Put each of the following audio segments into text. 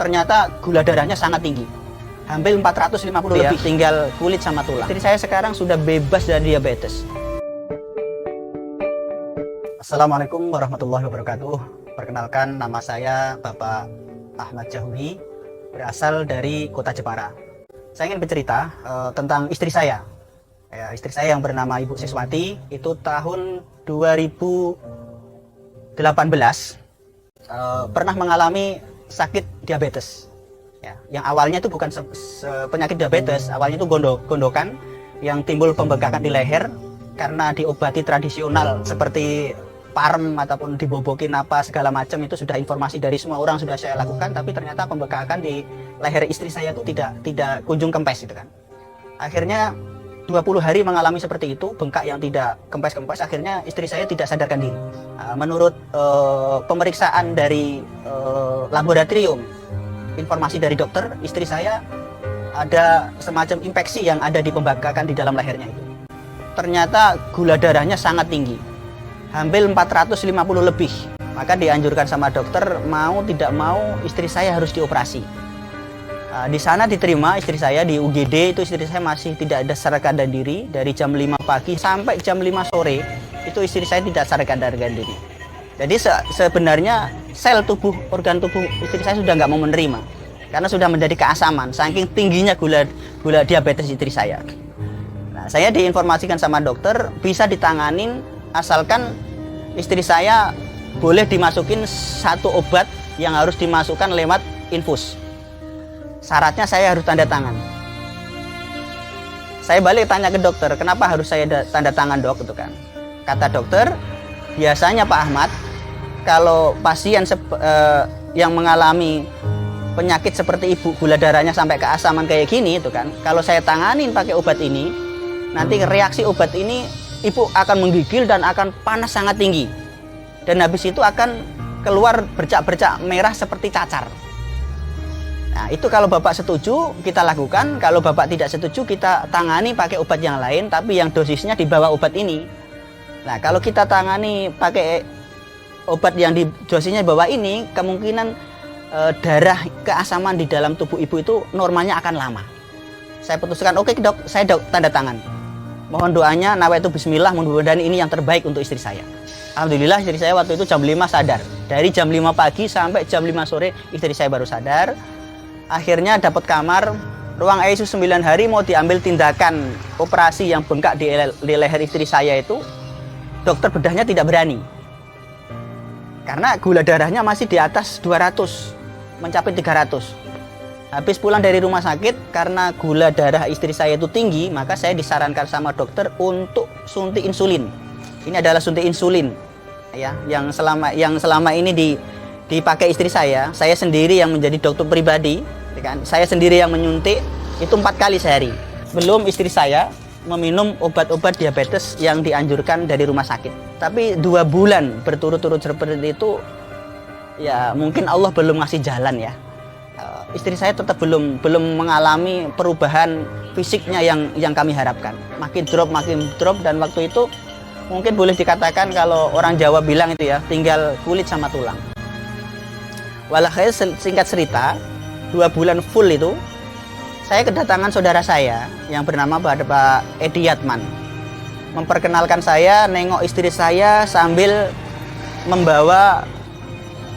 ternyata gula darahnya sangat tinggi, hampir 450 lebih, tinggal kulit sama tulang. Jadi saya sekarang sudah bebas dari diabetes. Assalamualaikum warahmatullahi wabarakatuh. Perkenalkan, nama saya Bapak Ahmad Jahuri, berasal dari kota Jepara. Saya ingin bercerita tentang istri saya. Istri saya yang bernama Ibu Siswati, itu tahun 2018 pernah mengalami sakit diabetes. Yang awalnya itu bukan penyakit diabetes, awalnya itu gondokan yang timbul pembengkakan di leher karena diobati tradisional seperti parem ataupun dibobokin apa segala macam. Itu sudah informasi dari semua orang, sudah saya lakukan, tapi ternyata pembengkakan di leher istri saya itu tidak kunjung kempes gitu kan. Akhirnya 20 hari mengalami seperti itu, bengkak yang tidak kempes-kempes. Akhirnya istri saya tidak sadarkan diri. Menurut pemeriksaan dari laboratorium, informasi dari dokter, istri saya ada semacam infeksi yang ada di pembengkakan di dalam lehernya itu. Ternyata gula darahnya sangat tinggi, hampir 450 lebih. Maka dianjurkan sama dokter, mau tidak mau istri saya harus dioperasi. Di sana diterima istri saya di UGD. Itu istri saya masih tidak ada sadarkan diri. Dari jam 5 pagi sampai jam 5 sore itu istri saya tidak sadarkan diri. Jadi sebenarnya sel tubuh, organ tubuh istri saya sudah nggak mau menerima karena sudah menjadi keasaman saking tingginya gula diabetes istri saya. Nah, saya diinformasikan sama dokter bisa ditanganin asalkan istri saya boleh dimasukin satu obat yang harus dimasukkan lewat infus. Syaratnya saya harus tanda tangan. Saya balik tanya ke dokter, kenapa harus saya tanda tangan, dok? Itu kan. Kata dokter, biasanya Pak Ahmad, kalau pasien yang mengalami penyakit seperti ibu, gula darahnya sampai keasaman kayak gini, itu kan, kalau saya tanganin pakai obat ini, nanti reaksi obat ini ibu akan menggigil dan akan panas sangat tinggi, dan habis itu akan keluar bercak-bercak merah seperti cacar. Nah, itu kalau Bapak setuju kita lakukan, kalau Bapak tidak setuju kita tangani pakai obat yang lain, tapi yang dosisnya di bawah obat ini. Nah, kalau kita tangani pakai obat yang di dosisnya di bawah ini, kemungkinan darah keasaman di dalam tubuh ibu itu normalnya akan lama. Saya putuskan, oke dok, saya tanda tangan. Mohon doanya, nawaitu bismillah, mudah-mudahan ini yang terbaik untuk istri saya. Alhamdulillah istri saya waktu itu jam 5 sadar. Dari jam 5 pagi sampai jam 5 sore istri saya baru sadar. Akhirnya dapat kamar, ruang ICU 9 hari, mau diambil tindakan operasi yang bengkak di leher istri saya itu, dokter bedahnya tidak berani. Karena gula darahnya masih di atas 200, mencapai 300. Habis pulang dari rumah sakit, karena gula darah istri saya itu tinggi, maka saya disarankan sama dokter untuk suntik insulin. Ini adalah suntik insulin ya, yang selama ini dipakai istri saya sendiri yang menjadi dokter pribadi, kan? Saya sendiri yang menyuntik itu 4 kali sehari. Belum istri saya meminum obat-obat diabetes yang dianjurkan dari rumah sakit. Tapi 2 bulan berturut-turut seperti itu, ya mungkin Allah belum ngasih jalan ya. Istri saya tetap belum mengalami perubahan fisiknya yang kami harapkan. Makin drop, dan waktu itu mungkin boleh dikatakan kalau orang Jawa bilang itu ya, tinggal kulit sama tulang. Walhasil singkat cerita, 2 bulan full itu saya kedatangan saudara saya yang bernama Pak Edi Yatman, memperkenalkan saya, nengok istri saya sambil membawa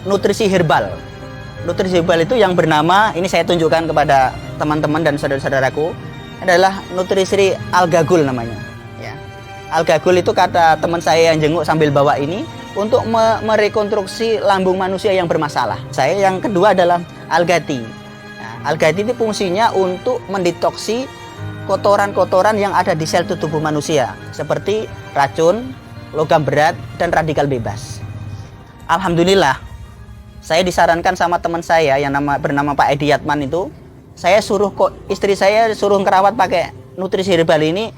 nutrisi herbal. Nutrisi herbal itu yang bernama, ini saya tunjukkan kepada teman-teman dan saudara-saudaraku, adalah nutrisi Algagul namanya ya. Algagul itu kata teman saya yang jenguk sambil bawa ini untuk merekonstruksi lambung manusia yang bermasalah. Saya yang kedua adalah Algati. Nah, Algati itu fungsinya untuk mendetoksi kotoran-kotoran yang ada di sel tubuh manusia seperti racun, logam berat, dan radikal bebas. Alhamdulillah, saya disarankan sama teman saya yang bernama Pak Edi Yatman itu, istri saya suruh ngerawat pakai nutrisi herbal ini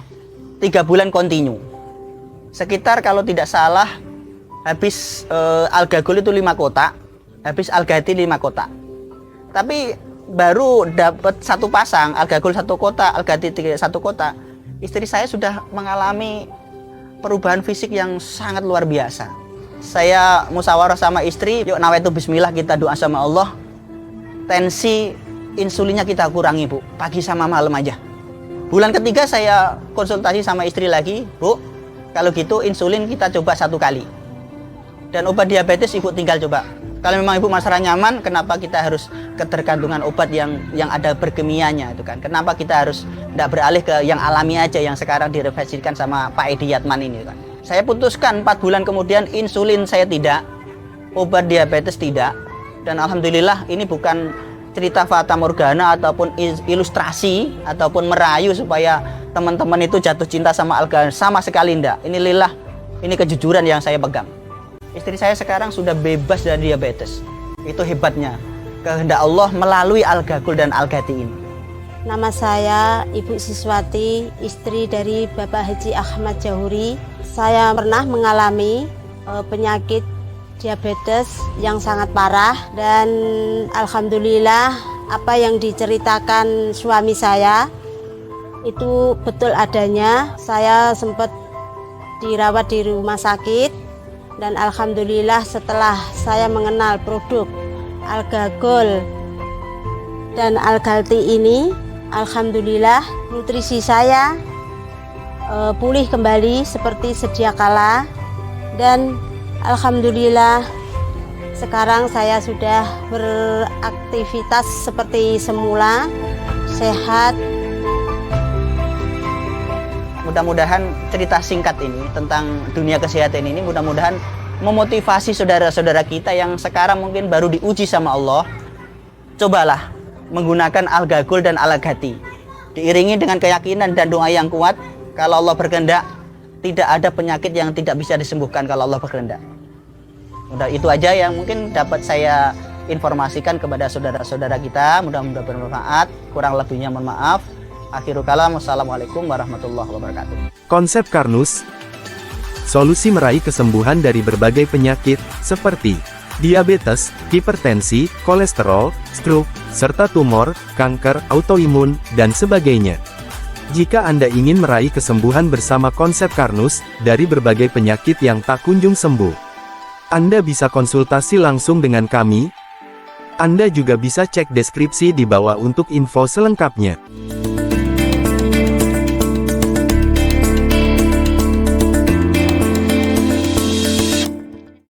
3 bulan kontinu. Sekitar kalau tidak salah habis Algagul itu 5 kotak, habis Algati 5 kotak. Tapi baru dapat 1 pasang, Algagul 1 kotak, Algati 1 kotak, istri saya sudah mengalami perubahan fisik yang sangat luar biasa. Saya musyawarah sama istri, yuk nawaitu bismillah, kita doa sama Allah. tensi insulinnya kita kurangi, Bu, pagi sama malam aja. Bulan ketiga saya konsultasi sama istri lagi, Bu, kalau gitu insulin kita coba 1 kali. Dan obat diabetes Ibu tinggal coba. Kalau memang Ibu merasa nyaman, kenapa kita harus ketergantungan obat yang ada berkimianya itu kan? Kenapa kita harus tidak beralih ke yang alami aja yang sekarang direfleksikan sama Pak Edi Yatman ini kan? Saya putuskan 4 bulan kemudian insulin saya tidak, obat diabetes tidak, dan alhamdulillah ini bukan cerita fata morgana ataupun ilustrasi ataupun merayu supaya teman-teman itu jatuh cinta sama alga, sama sekali enggak. Ini lillah, ini kejujuran yang saya pegang. Istri saya sekarang sudah bebas dari diabetes. Itu hebatnya kehendak Allah melalui Al-Ghakul dan Al-Ghati ini. Nama saya Ibu Siswati, istri dari Bapak Haji Ahmad Jahuri. Saya pernah mengalami penyakit diabetes yang sangat parah, dan alhamdulillah apa yang diceritakan suami saya itu betul adanya. Saya sempat dirawat di rumah sakit, dan alhamdulillah setelah saya mengenal produk Al-Ghakul dan Al-Ghati ini, alhamdulillah nutrisi saya pulih kembali seperti sedia kala, dan alhamdulillah sekarang saya sudah beraktivitas seperti semula, sehat. Mudah-mudahan cerita singkat ini tentang dunia kesehatan ini mudah-mudahan memotivasi saudara-saudara kita yang sekarang mungkin baru diuji sama Allah. Cobalah menggunakan Al-Ghakul dan Al-Ghati, diiringi dengan keyakinan dan doa yang kuat. Kalau Allah berkehendak, tidak ada penyakit yang tidak bisa disembuhkan kalau Allah berkehendak. Udah itu aja yang mungkin dapat saya informasikan kepada saudara-saudara kita. Mudah-mudahan bermanfaat. Kurang lebihnya mohon maaf. Akhirul kalam. Wassalamualaikum warahmatullahi wabarakatuh. Konsep Karnus, solusi meraih kesembuhan dari berbagai penyakit seperti diabetes, hipertensi, kolesterol, stroke, serta tumor, kanker, autoimun, dan sebagainya. Jika Anda ingin meraih kesembuhan bersama konsep Karnus dari berbagai penyakit yang tak kunjung sembuh, Anda bisa konsultasi langsung dengan kami. Anda juga bisa cek deskripsi di bawah untuk info selengkapnya.